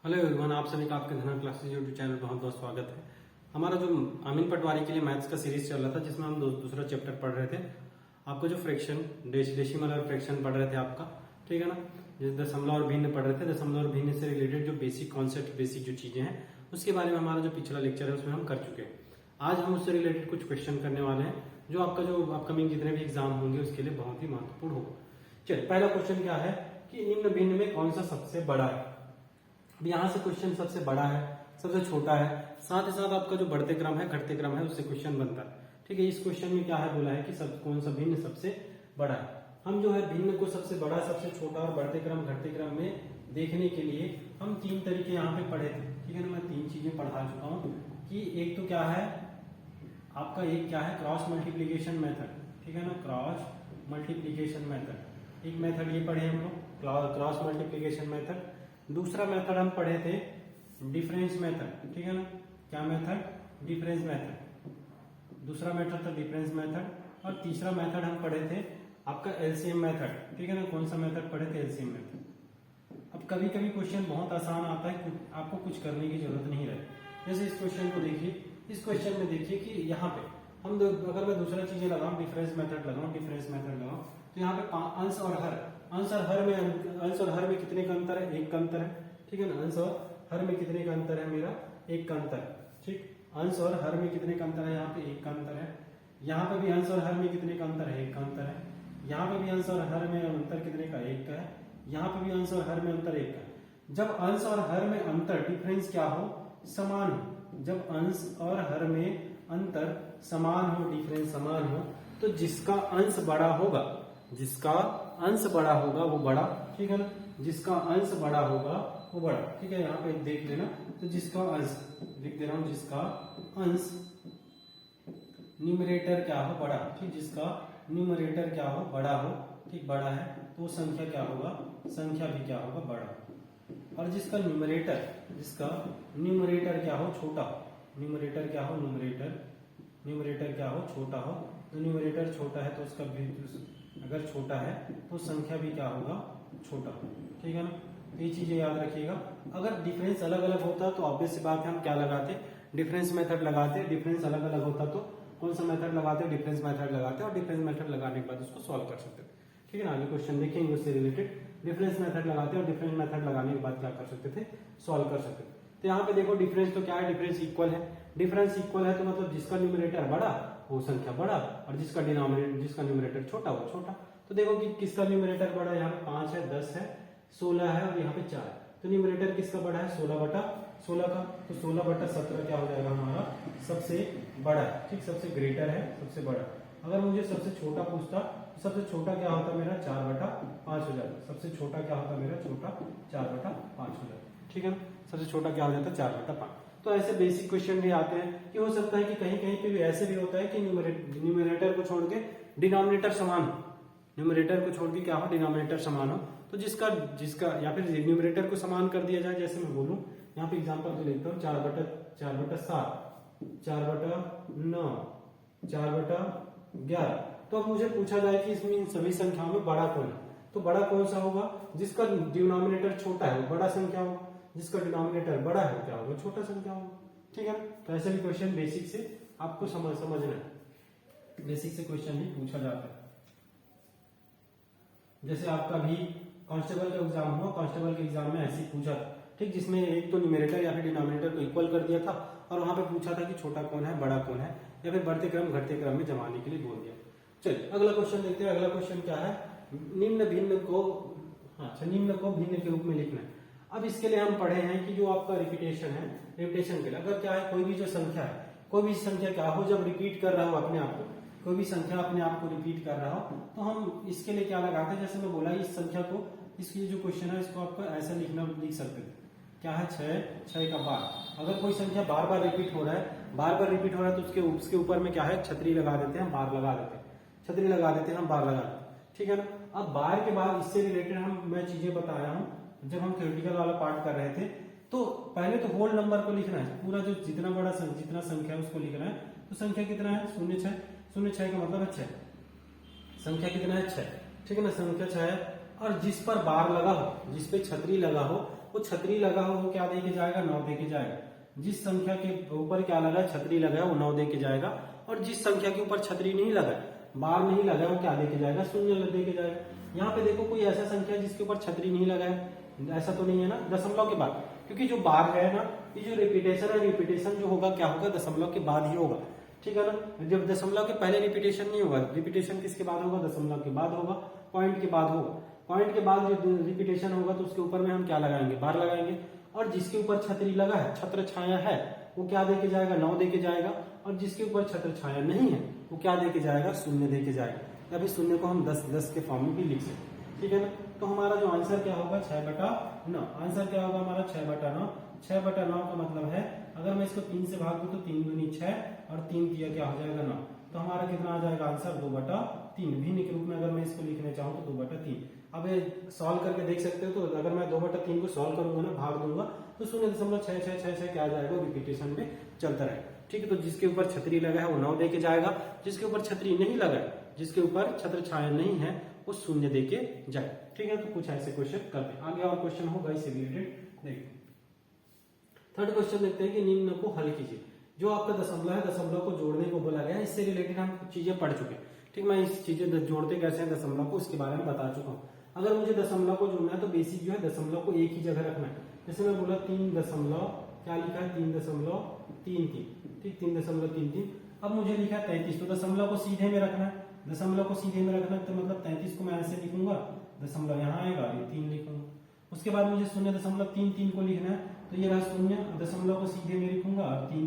Hello everyone, आप सभी का आपके धनन क्लासेस यूट्यूब चैनल पर बहुत बहुत स्वागत है। हमारा जो अमीन पटवारी के लिए मैथ्स का सीरीज चल रहा था, जिसमें हम दूसरा चैप्टर पढ़ रहे थे। आपका जो फ्रैक्शन डेसिमल और फ्रैक्शन पढ़ रहे थे आपका, ठीक है ना। जैसे दशमलव और भिन्न पढ़ रहे थे। दशमलव और भिन्न से रिलेटेड जो बेसिक कॉन्सेप्ट, बेसिक जो चीजें हैं, उसके बारे में हमारा जो पिछला लेक्चर है उसमें हम कर चुके हैं। आज हम उससे रिलेटेड कुछ क्वेश्चन करने वाले हैं, जो आपका जो अपकमिंग जितने भी एग्जाम होंगे उसके लिए बहुत ही महत्वपूर्ण होगा। चलिए, पहला क्वेश्चन क्या है कि निम्न भिन्न में कौन सा सबसे बड़ा है। यहां से क्वेश्चन सबसे बड़ा है, सबसे छोटा है, साथ ही साथ आपका जो बढ़ते क्रम है, घटते क्रम है, उससे क्वेश्चन बनता है। ठीक है, इस क्वेश्चन में क्या है, बोला है कि सब कौन सा भिन्न सबसे बड़ा है। हम जो है भिन्न को सबसे बड़ा, सबसे छोटा और बढ़ते क्रम, घटते क्रम में देखने के लिए हम तीन तरीके यहाँ पे पढ़े थे। ठीक है ना, मैं तीन चीजें पढ़ा चुका हूँ कि एक तो क्या है आपका, एक क्या है क्रॉस मल्टीप्लीकेशन मेथड। ठीक है ना, क्रॉस मल्टीप्लीकेशन मेथड एक मेथड ये पढ़े हम लोग, क्रॉस मल्टीप्लीकेशन मेथड। दूसरा मेथड हम पढ़े थे डिफरेंस मेथड। ठीक है ना, क्या मेथड, डिफरेंस मेथड। दूसरा मेथड था डिफरेंस मेथड। और तीसरा मेथड हम पढ़े थे आपका एलसीएम मेथड। ठीक है ना, कौन सा मेथड पढ़े थे, एलसीएम मेथड। अब कभी कभी क्वेश्चन बहुत आसान आता है, आपको कुछ करने की जरूरत नहीं रहती। जैसे इस क्वेश्चन को देखिए, इस क्वेश्चन में देखिए कि यहाँ पे हम अगर मैं दूसरा चीजें लगाऊं, डिफरेंस मेथड लगाऊं, डिफरेंस मेथड लगाऊं, तो यहाँ पे अंश और हर, अंश और हर में कितने का अंतर है, एक का अंतर है। ठीक है ना, अंश और हर में कितने का अंतर है, मेरा एक का अंतर है। ठीक, अंश और हर में कितने का अंतर है, यहाँ पे एक का अंतर है। यहाँ पे भी अंश और हर में कितने का अंतर है, एक का अंतर है। यहाँ पे भी अंश और हर में अंतर कितने का, एक का है। यहाँ पे भी अंश और हर में अंतर एक का है। जब अंश और हर में अंतर, डिफरेंस क्या हो, समान हो, जब अंश और हर में अंतर समान हो, डिफरेंस समान हो, तो जिसका अंश बड़ा होगा, जिसका अंश बड़ा होगा वो बड़ा। ठीक है ना, जिसका अंश बड़ा होगा वो बड़ा। ठीक है, यहाँ पे देख लेना, तो जिसका अंश लिख दे रहा हूं, जिसका अंश न्यूमरेटर क्या हो, बड़ा। ठीक, जिसका न्यूमरेटर क्या हो, बड़ा हो, ठीक, बड़ा है, तो संख्या क्या होगा, संख्या भी क्या होगा, बड़ा। और जिसका न्यूमरेटर क्या हो, छोटा हो, न्यूमरेटर क्या हो, न्यूमरेटर क्या हो, छोटा हो। तो न्यूमरेटर छोटा है तो उसका भी, अगर छोटा है तो संख्या भी क्या होगा, छोटा। ठीक है ना, तो ये चीजें याद रखिएगा। अगर डिफरेंस अलग अलग होता तो ऑब्वियस सी बात है हम क्या लगाते, डिफरेंस मेथड लगाते। डिफरेंस अलग अलग होता तो कौन सा मेथड लगाते, डिफरेंस मेथड लगाते, और डिफरेंस मेथड लगाने के बाद उसको सॉल्व कर सकते थे। ठीक है ना, आगे क्वेश्चन देखेंगे उससे रिलेटेड। डिफरेंस मेथड लगाते और डिफरेंस मेथड लगाने के बाद क्या कर सकते थे, सॉल्व कर सकते थे। तो यहाँ पे देखो डिफरेंस तो क्या है, डिफरेंस इक्वल है। डिफरेंस इक्वल है तो मतलब जिसका न्यूमरेटर बड़ा वो संख्या बड़ा, और जिसका न्यूमरेटर छोटा वो छोटा। तो देखो कि किसका न्यूमरेटर बड़ा है, यहाँ पे 5 है, 10 है, 16 है, और यहाँ पे 4 है। तो न्यूमरेटर किसका बड़ा है, 16/16 का। तो 16/17 क्या हो जाएगा हमारा, सबसे बड़ा है। ठीक, सबसे ग्रेटर है, सबसे बड़ा। अगर मुझे सबसे छोटा पूछता तो सबसे छोटा क्या होता मेरा, 4/5 हो जाता। सबसे छोटा क्या होता मेरा, छोटा 4/5 हो जाता। ठीक है, सबसे छोटा क्या हो जाता है, 4/5। तो ऐसे बेसिक क्वेश्चन भी आते हैं कि हो सकता है कि कहीं कहीं पे भी ऐसे भी होता है कि न्यूमरेटर को छोड़ के डिनोमिनेटर समान हो, न्यूमरेटर को छोड़ के क्या हो, डिनोमिनेटर समान हो। तो जिसका या फिर न्यूमरेटर को समान कर दिया जाए। जैसे मैं बोलूं यहाँ पे एग्जांपल तो लिखता हूँ, 4/7, 4/9, 4/11। तो अब मुझे पूछा जाए कि इसमें इन सभी संख्याओं में बड़ा कौन है, तो बड़ा कौन सा होगा, जिसका डिनोमिनेटर छोटा है वो बड़ा संख्या होगा, जिसका डिनोमिनेटर बड़ा है क्या होगा, छोटा संख्या होगा। ठीक है, तो ऐसे भी क्वेश्चन बेसिक से आपको समझना है, बेसिक से क्वेश्चन ही पूछा जाता है। जैसे आपका भी कांस्टेबल का एग्जाम हुआ, कांस्टेबल के एग्जाम में ऐसे ही पूछा था। ठीक, जिसमें एक तो न्यूमरेटर या फिर डिनोमिनेटर को इक्वल कर दिया था, और वहां पे पूछा था कि छोटा कौन है, बड़ा कौन है, या फिर बढ़ते क्रम घटते क्रम में जमाने के लिए बोल दिया। चलिए अगला क्वेश्चन देखते हैं। अगला क्वेश्चन क्या है, निम्न को भिन्न के रूप में लिखना है। अब इसके लिए हम पढ़े हैं कि जो आपका रिपीटेशन है, रिपीटेशन के लिए अगर क्या है, कोई भी जो संख्या है, कोई भी संख्या क्या हो, जब रिपीट कर रहा हो अपने आप को, कोई भी संख्या अपने आप को रिपीट कर रहा हो, तो हम इसके लिए क्या लगाते हैं। जैसे मैं बोला, इस संख्या को, इसकी जो क्वेश्चन है इसको आपको ऐसा लिख सकते थे, क्या है, 6 का बार। अगर कोई संख्या बार बार रिपीट हो रहा है, तो उसके ऊपर में क्या है, छतरी लगा देते हैं, बार लगा देते हैं, छतरी लगा देते हैं हम, बार लगा देते हैं। ठीक है ना, अब बार के बाद इससे रिलेटेड मैं चीजें बताया हूं। जब हम थ्योरेटिकल वाला पार्ट कर रहे थे, तो पहले तो होल नंबर को लिखना है, पूरा जो जितना संख्या है उसको लिखना है। तो संख्या कितना है, 0,6 का मतलब है 6। संख्या कितना है, 6। ठीक है ना, संख्या 6 है। और जिस पर बार लगा हो, जिस पे छतरी लगा हो, वो छतरी लगा हो वो क्या दे के जाएगा, 9 दे के जाएगा। जिस संख्या के ऊपर क्या लगा है, छतरी लगा है, वो 9 दे के जाएगा। और जिस संख्या के ऊपर छतरी नहीं लगा है, बार नहीं लगा है, वो क्या दे के जाएगा, 0 दे के जाएगा। यहाँ पे देखो कोई ऐसा संख्या जिसके ऊपर छतरी नहीं लगा है, ऐसा तो नहीं है ना, दशमलव के बाद, क्योंकि जो बार है ना, ये जो रिपीटेशन है, रिपीटेशन जो होगा क्या होगा, दशमलव के बाद ही होगा, ठीक है ना। जब दशमलव के पहले रिपीटेशन नहीं होगा, रिपीटेशन किसके बाद होगा, दशमलव के बाद होगा, पॉइंट के बाद होगा। पॉइंट के बाद जो रिपीटेशन होगा तो उसके ऊपर में हम क्या लगाएंगे, बार लगाएंगे। और जिसके ऊपर छतरी लगा है, छत्र छाया है, वो क्या दे के जाएगा, 9 दे के जाएगा। और जिसके ऊपर छत्र छाया नहीं है, वो क्या दे के जाएगा, 0 दे के जाएगा। अभी 0 को हम 10 के फॉर्म में भी लिख सकते हैं, ठीक है ना। तो हमारा जो आंसर क्या होगा, 6/9। आंसर क्या होगा हमारा, 6/9। 6/9 का मतलब है, अगर मैं इसको 3 से भाग दूं तो 3 दूनी 6 और 3 दिया क्या हो जाएगा, 9। तो हमारा कितना आ जाएगा आंसर, 2/3। भिन्न के रूप में अगर मैं इसको लिखने चाहूँ तो 2/3। अब ये सॉल्व करके देख सकते हो। तो अगर मैं 2/3 को सॉल्व करूंगा ना, भाग दूंगा, तो 0.6666 क्या आ जाएगा, रिपीटेशन में चलता रहेगा, ठीक है। तो जिसके ऊपर छतरी लगा है वो 9 दे के जाएगा, जिसके ऊपर छतरी नहीं लगा है, जिसके ऊपर छत्र छाया नहीं है, वो 0 दे के जाए, ठीक है। तो कुछ ऐसे क्वेश्चन करते हैं। आगे और क्वेश्चन होगा इससे रिलेटेड, देखिए। थर्ड क्वेश्चन देखते हैं कि निम्न को हल कीजिए। जो आपका दशमलव है, दशमलव को जोड़ने को बोला गया है, इससे रिलेटेड हम कुछ चीजें पढ़ चुके हैं, ठीक। मैं इस चीजें जोड़ते कैसे हैं दशमलव को, इसके बारे में बता चुका हूँ। अगर मुझे दशमलव को जोड़ना है तो बेसिक जो है दशमलव को एक ही जगह रखना है। जैसे मैं बोला 3 दशमलव क्या लिखा है, 3.33, ठीक, 3.33। अब मुझे लिखा है 33, तो दशमलव को सीधे में रखना है, दशमलव को सीधे में रखना है, तो मतलब 33 को मैं ऐसे लिखूंगा, दशमलव यहाँ आएगा, ये 3 लिखूंगा। उसके बाद मुझे 0.33 को लिखना है, तो ये रहा 0, दशमलव को सीधे में लिखूंगा और 3,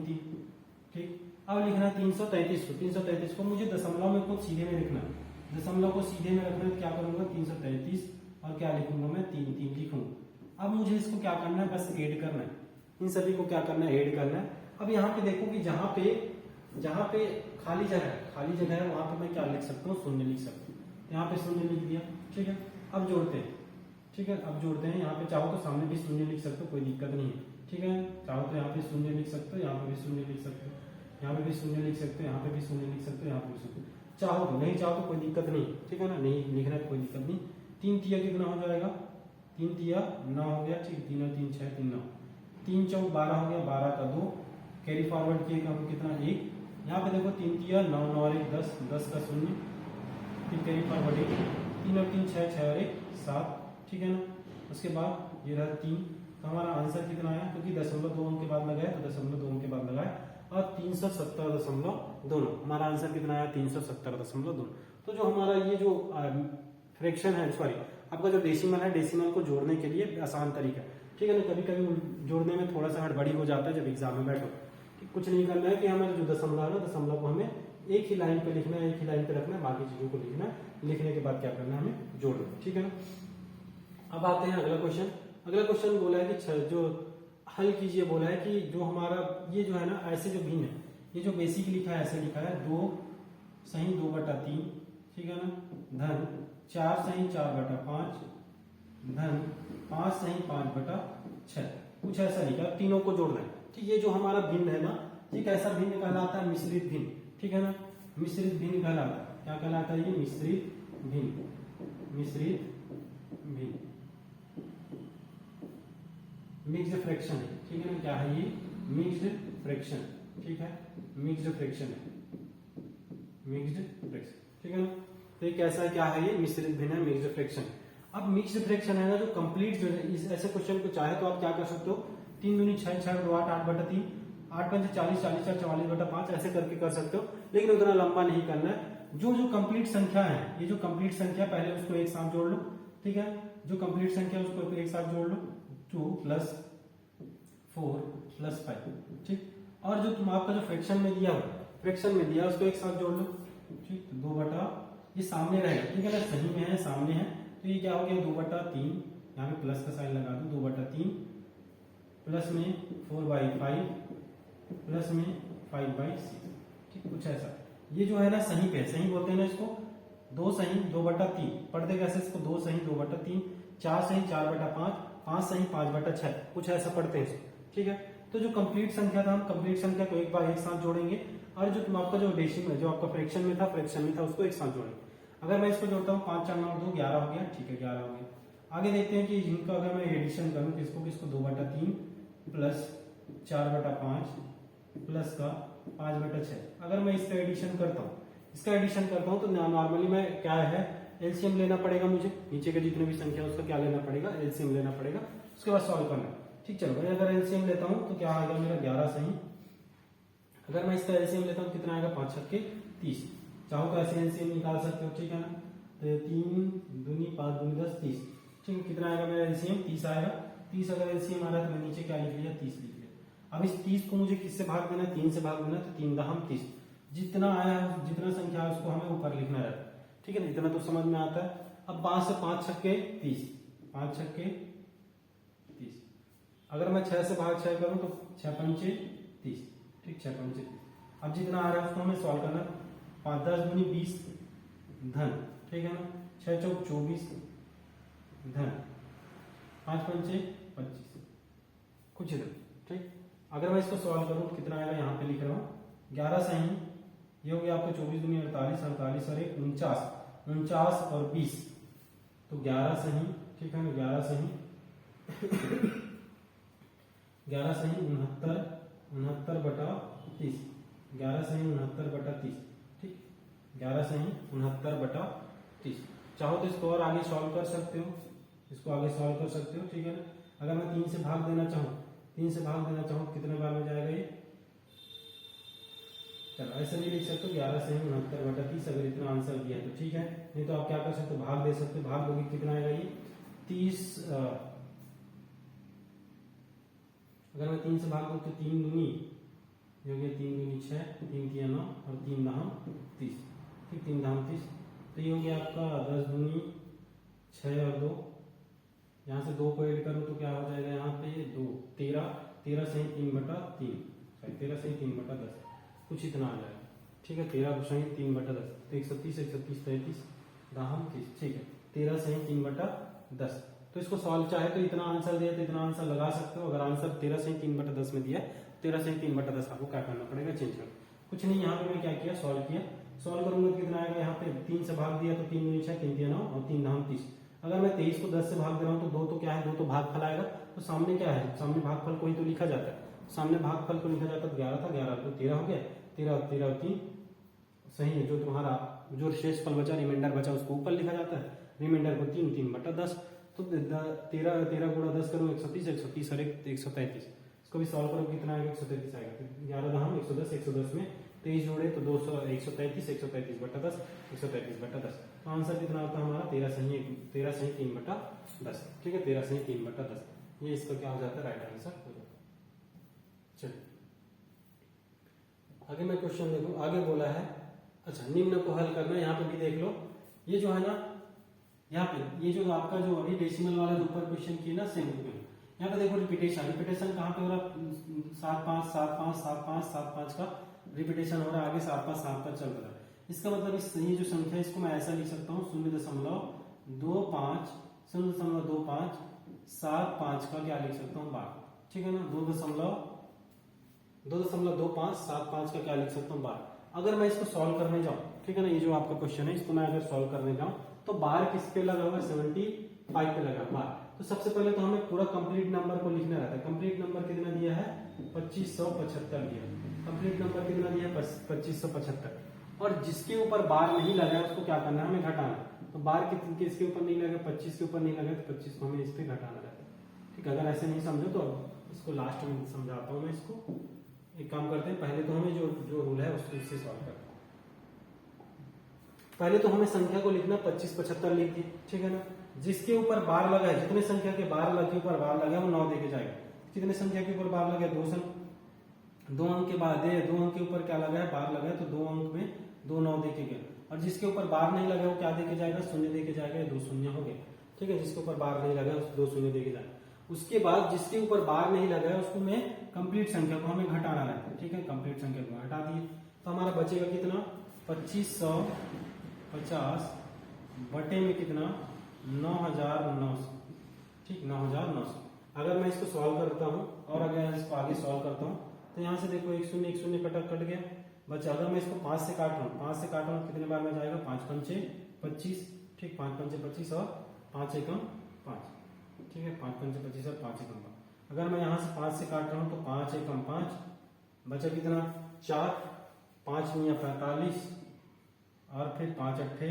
ठीक। अब लिखना है 333 को, 333 को मुझे दशमलव में को सीधे में लिखना है, दशमलव को सीधे में रखना है, क्या करूंगा, 333 और क्या लिखूंगा मैं, 3 लिखूंगा। अब मुझे इसको क्या करना है, बस ऐड करना है, इन सभी को क्या करना है, ऐड करना है। अब यहाँ पे देखो कि जहां पे खाली जगह है, वहां पे मैं क्या लिख सकता हूँ, 0 लिख सकता हूँ। यहाँ पे 0 लिख दिया, ठीक है। अब जोड़ते हैं, ठीक है, अब जोड़ते हैं। यहाँ पे चाहो तो सामने भी 0 लिख सकते हो, कोई दिक्कत नहीं है, ठीक है। चाहो तो यहाँ पे 0 लिख सकते हो, यहाँ पे भी 0 लिख सकते हो, यहाँ पे भी 0 लिख सकते हो, यहाँ पे भी 0 लिख सकते हो, यहाँ पे भी 0, चाहो तो, नहीं चाहो तो कोई दिक्कत नहीं, ठीक है ना, नहीं लिखना है कोई दिक्कत नहीं। 3 तिया कितना हो जाएगा, 3 तिया 9 हो गया, ठीक, 3 और 3 6, 3 9, 3 चौक 12 हो गया, 12 का 2, कैरी फॉरवर्ड किए हम कितना 1। यहाँ पे देखो 3 तिया 9, 9 और 1 10, 10 का 0, फिर कैरी फॉरवर्ड 1, 3 और 3 6, 6 और 1 7, ठीक है ना। उसके बाद ये रहा 3, तो हमारा आंसर कितना आया, क्योंकि दशमलव 2 के बाद लगाया तो दशमलव 2 के बाद लगाया, और 370.2, हमारा आंसर कितना आया, 370.2। तो जो हमारा ये जो फ्रैक्शन है, सॉरी आपका जो डेसिमल है, डेसिमल को जोड़ने के लिए आसान तरीका, ठीक है ना। कभी कभी जोड़ने में थोड़ा सा हड़बड़ी हो जाता है जब एग्जाम में बैठो, कुछ नहीं करना है कि हमारा जो दशमलव है ना, दशमलव को हमें एक ही लाइन पे लिखना है, एक ही लाइन पे रखना है, बाकी चीजों को लिखना है, लिखने के बाद क्या करना है, हमें जोड़ना, ठीक है ना। अब आते हैं अगला क्वेश्चन। अगला क्वेश्चन बोला है कि जो हल कीजिए बोला है कि जो हमारा ये जो है ना, ऐसे जो भिन्न है, ये जो बेसिक लिखा है ऐसे लिखा है 2 सही 2/3, ठीक है ना, धन 4 सही 4/5, धन 5 सही 5/6, कुछ ऐसा लिखा है, तीनों को जोड़ना है, ठीक। ये जो हमारा भिन्न है ना, ये कैसा भिन्न कहलाता है, मिश्रित भिन्न, ठीक है ना, मिश्रित भिन्न कहलाता है। क्या कहलाता है ये, मिश्रित भिन्न, मिश्रित भिन्न, मिक्स्ड फ्रैक्शन है, ठीक है ना। क्या है ये, मिक्स्ड फ्रैक्शन, ठीक है, मिक्स्ड फ्रैक्शन है, मिक्स्ड फ्रैक्शन, ठीक है ना। तो ये कैसा, क्या है ये, मिश्रित भिन्न है, मिक्स्ड फ्रैक्शन। अब मिक्स्ड फ्रैक्शन है ना, जो कंप्लीट जो है, इस ऐसे क्वेश्चन को चाहे तो आप क्या कर सकते हो, 3 दूनी 6, 6 2 8, 8/3, 8 5 40, 40 4 44/5 ऐसे करके कर सकते हो, लेकिन उतना लंबा नहीं करना है। जो कंप्लीट संख्या है, ये जो कंप्लीट संख्या, पहले उसको एक साथ जोड़ लो, ठीक है। जो कंप्लीट संख्या है उसको एक साथ जोड़ लो, 2 + 4 + 5, ठीक। और जो तुम आपका जो फ्रैक्शन में दिया हो, फ्रैक्शन में दिया उसको एक साथ जोड़ लो, ठीक। 2 ये सामने रहेगा, ठीक है ना, सही में है, सामने है, तो ये क्या हो गया, 2/3, यहाँ पे प्लस का साइन लगा दो, 2/3 प्लस में 4/5 प्लस में 5/6, ठीक, कुछ ऐसा। ये जो है ना सही पे, सही बोलते हैं ना इसको, 2 सही 2/3, पढ़ते कैसे इसको, 2 सही 2/3, 4 सही 4/5, 5 सही 5/6, कुछ ऐसा पढ़ते हैं इसको, ठीक है। तो जो कंप्लीट संख्या था, हम कंप्लीट संख्या को एक बार एक साथ जोड़ेंगे, और जो तुम आपका जो डेसिमल, जो आपका फ्रैक्शन में था उसको एक साथ जोड़ेंगे। अगर मैं इसको जोड़ता हूँ 5 4 9 2 11 हो गया, ठीक है, 11 हो गया। आगे देखते हैं कि इनका अगर मैं एडिशन करूं किसको किसको 2/3 प्लस 4/5 प्लस का 5/6। अगर मैं इसका एडिशन करता हूं तो नॉर्मली मैं क्या है एलसीएम लेना पड़ेगा मुझे, नीचे के जितने भी संख्या उसका क्या लेना पड़ेगा, एलसीएम लेना पड़ेगा, उसके बाद सॉल्व करना। ठीक, चलो भाई अगर एलसीएम लेता हूं तो क्या आएगा मेरा 11 सही। अगर मैं इसका एलसीएम लेता हूं कितना आएगा 5 छक्के 30। चाहो तो ऐसे एलसीएम निकाल सकते हो, ठीक है ना। तो 3 दूनी 5 दूनी 10 30। ठीक है, कितना आएगा मेरा एलसीएम 30 आएगा। 30 अगर एलसीएम आ रहा है तो मैं नीचे क्या लिख लिया 30 लिख लिया। अब इस 30 को मुझे किससे भाग देना है, 3 से भाग देना, तो 3 दहम 30। जितना आया जितना संख्या है उसको हमें ऊपर लिखना रहता है। ठीक है ना, इतना तो समझ में आता है। अब 5 से 5 छक्के 30, 5 छक्के 30। अगर मैं 6 से भाग 6 करूं तो 6 पंचे 30। ठीक, 6 पंचे 30। अब जितना आ रहा है उसको हमें सॉल्व करना। 5 10 दूनी 20 धन, ठीक है ना। 6 चौक 24 धन, 5 पंचे 25 कुछ इधर। ठीक, अगर मैं इसको सॉल्व करूं तो कितना आएगा, यहाँ पे लिख रहा हूं 11 सही। ये हो गया आपको 24 दूनी 48, 48 और 1 49, 49 और 20 तो 11 सही। ठीक है ना, 11 सही 11 सही 69, 69/30, 11 सही 69/30। ठीक, 11 सही 69/30। चाहो तो इसको और आगे सॉल्व कर सकते हो, इसको आगे सॉल्व कर सकते हो। ठीक है ना, अगर मैं 3 से भाग देना चाहूँ, 3 से भाग देना चाहूँ कितने बार में जाएगा ये, चलो ऐसे नहीं लिख सकते 11 सही 69/30। अगर इतना आंसर दिया तो ठीक है, नहीं तो आप क्या कर सकते हो भाग दे सकते हो। भाग दोगे कितना आएगा ये 30। अगर मैं 3 से भाग दूं तो 3 दूनी हो गया 3 दूनी 6, 3 तिया 9 और 3 दहम 30। ठीक, 3 दहम 30 तो ये हो गया आपका 10 दूनी 6 और 2। यहाँ से 2 को ऐड करूं तो क्या हो जाएगा यहाँ पे 2 13, 13 सही 3/3, सॉरी 13 सही 3/10 कुछ इतना आ जाएगा। ठीक है, 13 सही 3/10 तो 130, 130 33 दहम 30। ठीक है, 13 सही 3/10। तो इसको सॉल्व चाहे तो इतना आंसर दिया तो इतना आंसर लगा सकते हो। अगर आंसर 13 सही 3/10 में दिया है, 13 सही 3/10 आपको क्या करना पड़ेगा, चेंज कर। कुछ नहीं, यहाँ पे मैं क्या किया सॉल्व किया। सॉल्व करूंगा तो कितना आएगा, यहाँ पे 3 से भाग दिया तो 3 दूनी 6, 3 तिया 9 और 3 दहम 30। अगर मैं 23 को 10 से भाग दे रहा हूँ तो 2 तो क्या है, 2 तो भागफल आएगा। तो सामने क्या है, सामने भागफल को ही तो लिखा जाता है। सामने भागफल को लिखा जाता है तो 11 था, 11 तो 13 हो गया। 13 13 और 3 सही है। जो तुम्हारा जो शेष फल बचा, रिमाइंडर बचा, उसको ऊपर लिखा जाता है। रिमाइंडर को 3 3/10 तो 13 13 गुणा 10 करो 130, 130 और 133। इसको भी सॉल्व करो कितना आएगा 133 आएगा। 11 दहम 110, 110 में 23 जोड़े तो 200 133, 133/10, 133/10। तो आंसर कितना होता है हमारा 13 सही 3/10। ठीक है, 13 सही 3/10 ये इसका क्या हो जाता है, राइट आंसर हो जाता है। चलिए आगे मैं क्वेश्चन देखो, आगे बोला है अच्छा निम्न को हल करना। यहाँ पे भी देख लो, ये जो है ना, यहाँ पे ये जो आपका जो अभी डेसिमल वाला जो ऊपर क्वेश्चन किया ना सेम क्वेश्चन, यहाँ पे देखो रिपीटेशन कहाँ पे हो रहा है, 7 5 7 5 7 5 7 5 का रिपीटेशन हो रहा है, आगे 7 5 7 5 चल रहा है। इसका मतलब इस ये जो संख्या है इसको मैं ऐसा लिख सकता हूँ 0.25 0.25 7 5 का क्या लिख सकता हूँ बार। ठीक है ना, 2.25 7 5 का क्या लिख सकता हूँ बार। अगर मैं इसको सॉल्व करने जाऊं, ठीक है ना, ये जो आपका क्वेश्चन है इसको मैं अगर सॉल्व करने जाऊं तो बार किस पे लगा हुआ है 75 पे लगा बार। तो सबसे पहले तो हमें पूरा कंप्लीट नंबर को लिखना रहता है। कंप्लीट नंबर कितना दिया है 2575 दिया। कंप्लीट नंबर कितना दिया है 2575 और जिसके ऊपर बार नहीं लगा है उसको क्या करना है हमें घटाना। तो बार किसके ऊपर नहीं लगा 25 के ऊपर नहीं लगा तो 25 को हमें इस पे घटाना रहता है। ठीक है, अगर ऐसे नहीं समझो तो इसको लास्ट में समझाता हूँ मैं। इसको एक काम करते हैं, पहले तो हमें जो रूल है उससे सॉल्व करते हैं। पहले तो हमें संख्या को लिखना 25 75 लिख दिए। ठीक है ना, जिसके ऊपर बार लगा है, जितने संख्या के बार लगे ऊपर बार लगा है वो 9 देके जाएगा। कितने संख्या के ऊपर बार लगा है 2 अंक के बाद 2 अंक के ऊपर क्या लगा है बार लगा है तो 2 अंक में 2 9 देके गए। और जिसके ऊपर बार नहीं लगा वो क्या देके जाएगा 0 देके जाएगा, 2 शून्य हो गए। ठीक है, जिसके ऊपर बार नहीं लगा उसको 2 शून्य देके जाएगा। उसके बाद जिसके ऊपर बार नहीं लगा है उसको में कंप्लीट संख्या को हमें घटाना रहता है। ठीक है, कंप्लीट संख्या को हटा दिए तो हमारा बचेगा कितना 2550 बटे में कितना 9900। ठीक, 9900। अगर मैं इसको सॉल्व करता हूँ और अगर इसको आगे सॉल्व करता हूँ तो यहाँ से देखो 1 0 कट गया बच्चा। अगर मैं इसको 5 से काट रहा हूँ, 5 से काट रहा हूँ कितने बार में जाएगा 5 पंचे 25। ठीक, 5 पंचे 25 और 5 एकम 5, ठीक है। 5 पंचे 25 और 5 एकम 5। अगर मैं यहाँ से 5 से काट रहा हूँ तो 5 एकम 5 बचा कितना 4, 5 निया 45 और फिर 5 अट्ठे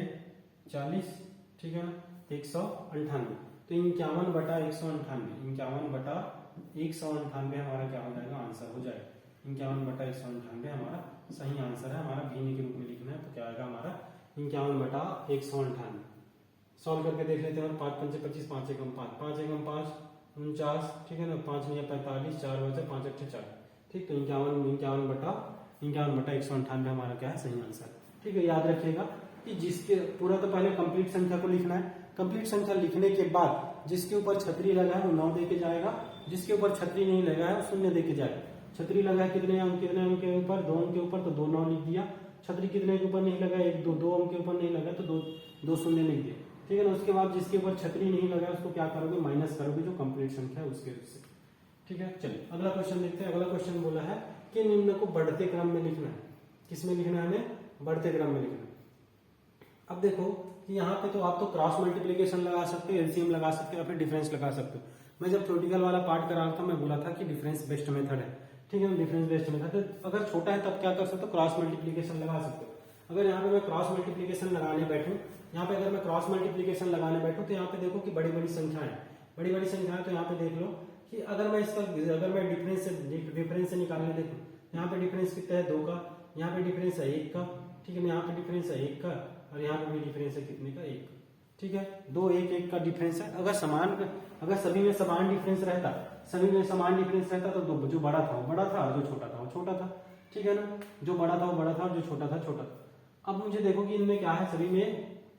40, ठीक है ना, 198। तो 51 बटा 198, 51 बटा 198 हमारा क्या हो जाएगा, आंसर हो जाएगा। 51 बटा 198 हमारा सही आंसर है। हमारा भिन्न के रूप में लिखना है तो क्या आएगा हमारा 51 बटा 198। सॉल्व करके देख लेते हैं। 5 पंचे 25, 5 एकम 5, 5 एकम 5 49, ठीक है ना, 5 निया 45, 4 बचा 5 अट्ठे 40, ठीक। तो 51 बटा 198 हमारा क्या है, सही आंसर, ठीक है। याद रखिएगा कि जिसके पूरा तो पहले कंप्लीट संख्या को लिखना है। कंप्लीट संख्या लिखने के बाद जिसके ऊपर छतरी लगा है वो 9 दे के जाएगा, जिसके ऊपर छतरी नहीं लगा है वो 0 दे के जाएगा। छतरी लगा है कितने अंक के ऊपर, 2 अंक के ऊपर, तो 2 9 लिख दिया। छतरी कितने के ऊपर नहीं लगा, 1 2 अंक के ऊपर नहीं लगा तो 2 शून्य लिख दिया, ठीक है ना। उसके बाद जिसके ऊपर छतरी नहीं लगा उसको क्या करोगे, माइनस करोगे जो कंप्लीट संख्या है उसके से, ठीक है। चलिए अगला क्वेश्चन देखते हैं। अगला क्वेश्चन बोला है कि निम्न को बढ़ते क्रम में लिखना है। किसमें लिखना है, हमें बढ़ते क्रम में लिखना है। अब देखो कि यहाँ पे तो आप तो क्रॉस मल्टीप्लीकेशन लगा सकते हो, एलसीएम लगा सकते हो, या फिर डिफरेंस लगा सकते हो। मैं जब थ्योरेटिकल वाला पार्ट करा रहा था मैं बोला था कि डिफरेंस बेस्ड मेथड है, ठीक है। डिफरेंस बेस्ड मेथड अगर छोटा है तब क्या कर सकते हो, क्रॉस मल्टीप्लीकेशन लगा सकते हो। अगर यहाँ पे मैं क्रॉस मल्टीप्लीकेशन लगाने बैठूं, यहाँ पे अगर मैं क्रॉस मल्टीप्लीकेशन लगाने बैठूं तो यहाँ पे देखो कि बड़ी बड़ी संख्याएं, बड़ी बड़ी संख्याएं, तो यहाँ पे देख लो कि अगर मैं डिफरेंस से निकालने देखूं, यहाँ पे डिफरेंस कितना है 2 का, यहाँ पे डिफरेंस है 1 का, ठीक है। यहाँ पे डिफरेंस है 1 का और यहाँ पे भी डिफरेंस है कितने का, 1, ठीक है। 2 1 1 का डिफरेंस है। अगर सभी में समान डिफरेंस रहता, तो जो बड़ा था वो बड़ा था और जो छोटा था वो छोटा था, ठीक है ना। जो बड़ा था वो बड़ा था और जो छोटा था छोटा था। अब मुझे देखो कि इनमें क्या है, सभी में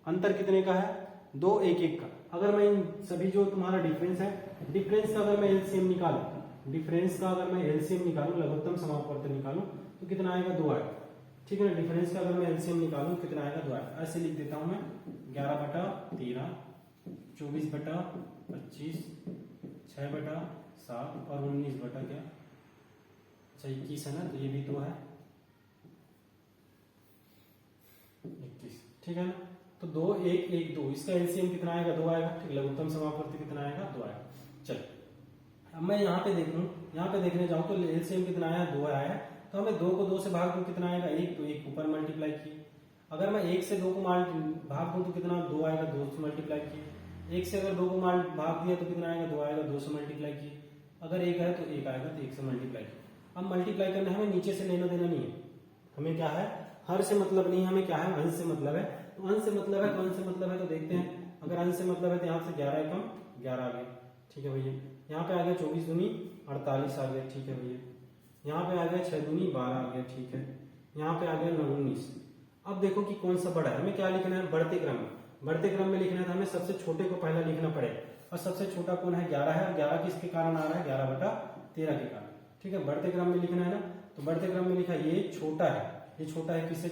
अंतर कितने का है, 2 1 1 का। अगर मैं इन सभी जो तुम्हारा डिफरेंस है, डिफरेंस का अगर मैं एलसीएम निकालूं, लघुत्तम समापवर्त निकालूं तो कितना आएगा, 2 आएगा, ठीक है ना। डिफरेंस का अगर मैं एलसीएम निकालूं कितना आएगा, 2 आएगा। ऐसे लिख देता हूं मैं 11 बटा 13, 24 बटा 25, 6 बटा 7 और 19 बटा क्या, अच्छा 21 है ना, तो ये भी तो है 21, ठीक है ना। तो 2 1 1 2, इसका एलसीएम कितना आएगा, 2 आएगा, ठीक। लघुत्तम समापवर्त कितना आएगा, 2 आएगा। चलो अब मैं यहाँ पे देखने जाऊं तो एलसीएम कितना आया, 2 आया। तो हमें 2 को 2 से भाग दूं कितना आएगा, 1, तो 1 ऊपर मल्टीप्लाई किए। अगर मैं 1 से 2 को भाग दूं तो कितना, 2 आएगा, 2 से मल्टीप्लाई किए। 1 से अगर 2 को भाग दिया तो कितना आएगा, 2 आएगा, 2 से मल्टीप्लाई किए। अगर 1 है तो 1 आएगा, तो 1 से मल्टीप्लाई किए। अब मल्टीप्लाई करना हमें नीचे से लेना देना नहीं है, हमें क्या है, हर से मतलब नहीं, हमें क्या है, अंश से मतलब है। तो अंश से मतलब है, तो अंश से मतलब है तो देखते हैं। अगर अंश से मतलब है तो यहाँ से 11 एकम 11 आ गया, ठीक है भैया। यहाँ पे आ गया 24 दूनी 48 आ गया, ठीक है भैया। यहाँ पे आ गया 6 दूनी 12 आ गया, ठीक है। यहाँ पे आ गया 9 19। अब देखो कि कौन सा बड़ा है, हमें क्या लिखना है, बढ़ते क्रम में। बढ़ते क्रम में लिखना है तो हमें सबसे छोटे को पहला लिखना पड़ेगा, और सबसे छोटा कौन है, 11 है। और 11 किसके कारण आ रहा है, 11 बटा 13 के कारण, ठीक है। बढ़ते क्रम में लिखना है ना, तो बढ़ते क्रम में लिखा ये छोटा है, ये छोटा है, किससे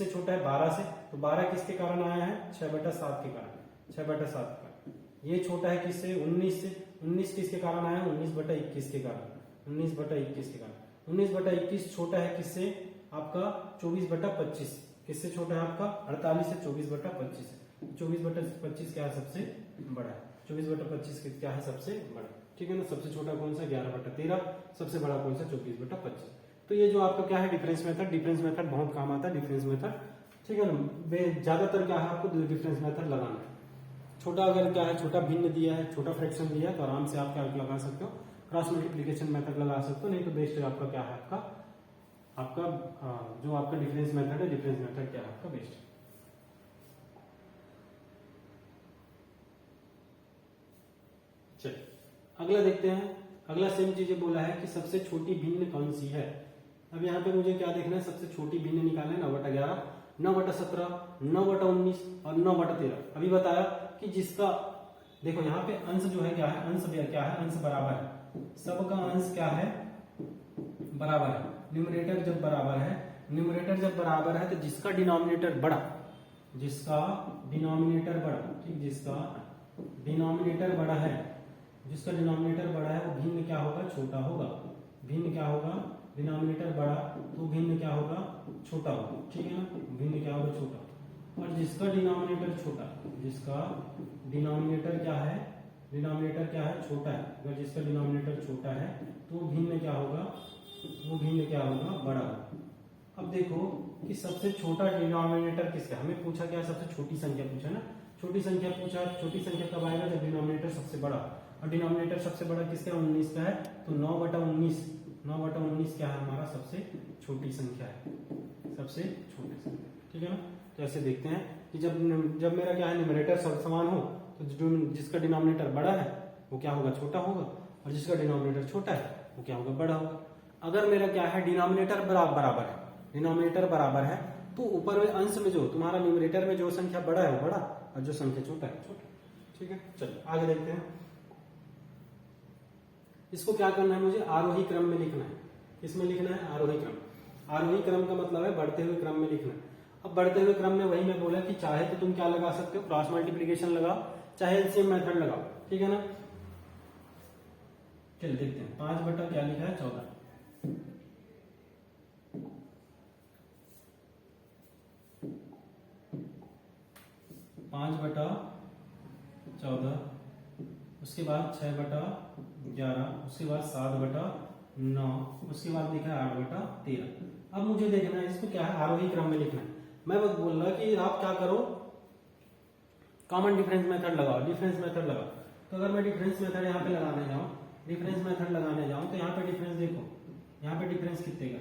छोटा है, 12 से। तो 12 किसके कारण आया है, 6 बटा 7 के कारण, 6 बटा 7 के कारण। ये छोटा है किससे, 19 से। 19 किसके कारण आया, 19 बटा 21 के कारण, 19 बटा 21 के कारण। 19 बटा 21 छोटा है किससे, आपका 24 बटा 25। किससे छोटा है आपका, 48 से 24 बटा 25। 24 बटा 25 क्या है, सबसे बड़ा है। 24 बटा 25 क्या है, सबसे बड़ा, ठीक है ना। सबसे छोटा कौन सा, 11 बटा 13। सबसे बड़ा कौन सा, 24 बटा 25। तो ये जो आपका क्या है, डिफरेंस मेथड बहुत काम आता है, डिफरेंस मेथड, ठीक है ना। ज्यादातर क्या है, आपको डिफरेंस मेथड लगाना है। छोटा अगर क्या है, छोटा भिन्न दिया है, छोटा फ्रैक्शन दिया है तो आराम से आप क्या लगा सकते हो, क्रॉस मल्टीप्लिकेशन मेथड लगा सकते हो। नहीं तो बेस्ट आपका क्या है, आपका जो आपका डिफरेंस मेथड है, डिफरेंस मेथड क्या है आपका बेस्ट। चलिए अगला देखते हैं। अगला सेम चीजें बोला है कि सबसे छोटी भिन्न कौन सी है। अब यहाँ पे मुझे क्या देखना है, सबसे छोटी भिन्न निकालना है, 9 बटा 11, 9 बटा 17, 9 बटा 19 और 9 बटा 13। अभी बताया कि जिसका देखो यहाँ पे अंश जो है क्या है, अंश क्या है, अंश बराबर है। सबका अंश क्या है, बराबर है। न्यूमरेटर जब बराबर है तो जिसका डिनोमिनेटर बड़ा, ठीक, जिसका डिनोमिनेटर बड़ा है वो भिन्न क्या होगा, छोटा होगा। भिन्न क्या होगा, डिनोमिनेटर बड़ा तो भिन्न क्या होगा, छोटा होगा, ठीक है ना। भिन्न क्या होगा, छोटा। और जिसका डिनोमिनेटर छोटा डिनोमिनेटर क्या है, डिनोमिनेटर क्या है, छोटा है। अगर जिसका डिनोमिनेटर छोटा है तो भिन्न क्या होगा, वो भिन्न क्या होगा, बड़ा होगा। अब देखो कि सबसे छोटा डिनोमिनेटर किसका, हमें पूछा क्या, सबसे छोटी संख्या पूछा ना, छोटी संख्या पूछा। छोटी संख्या कब आएगा, जब डिनोमिनेटर सबसे बड़ा, और डिनोमिनेटर सबसे बड़ा किसका, 19 का है। तो 9/19, 9/19 क्या है हमारा, सबसे छोटी संख्या है, सबसे छोटी संख्या, ठीक है ना। तो ऐसे देखते हैं कि जब मेरा क्या है, न्यूमरेटर सब समान हो तो जिसका डिनोमिनेटर बड़ा है वो क्या होगा, छोटा होगा, और जिसका डिनोमिनेटर छोटा है वो क्या होगा, बड़ा होगा। अगर मेरा क्या है, डिनोमिनेटर बराबर है, डिनोमिनेटर बराबर है तो ऊपर में अंश में जो तुम्हारा न्यूमरेटर में जो संख्या बड़ा है वो बड़ा, और जो संख्या छोटा है छोटा, ठीक है। चलिए आगे देखते हैं। इसको क्या करना है, मुझे आरोही क्रम में लिखना है। किसमें लिखना है, आरोही क्रम। आरोही क्रम का मतलब है बढ़ते हुए क्रम में लिखना है। अब बढ़ते हुए क्रम में वही मैं बोला कि चाहे तो तुम क्या लगा सकते हो, क्रॉस मल्टीप्लीकेशन लगाओ, चाहे एलसीएम मेथड लगाओ, ठीक है ना। चलिए देखते हैं। 5 बटा क्या लिखा है, 14। 5 बटा 14, उसके बाद 6 बटा 11, उसके बाद 7 बटा 9, उसके बाद लिखा है 8 बटा 13। अब मुझे देखना है इसको क्या है, आरोही क्रम में लिखना है। मैं बस बोल रहा कि आप क्या करो, कॉमन डिफरेंस मेथड लगाओ, डिफरेंस मेथड लगाओ। तो अगर मैं डिफरेंस मेथड यहाँ पे लगाने जाऊं, डिफरेंस मेथड लगाने जाऊं तो यहाँ पे डिफरेंस देखो, यहाँ पे डिफरेंस कितने का,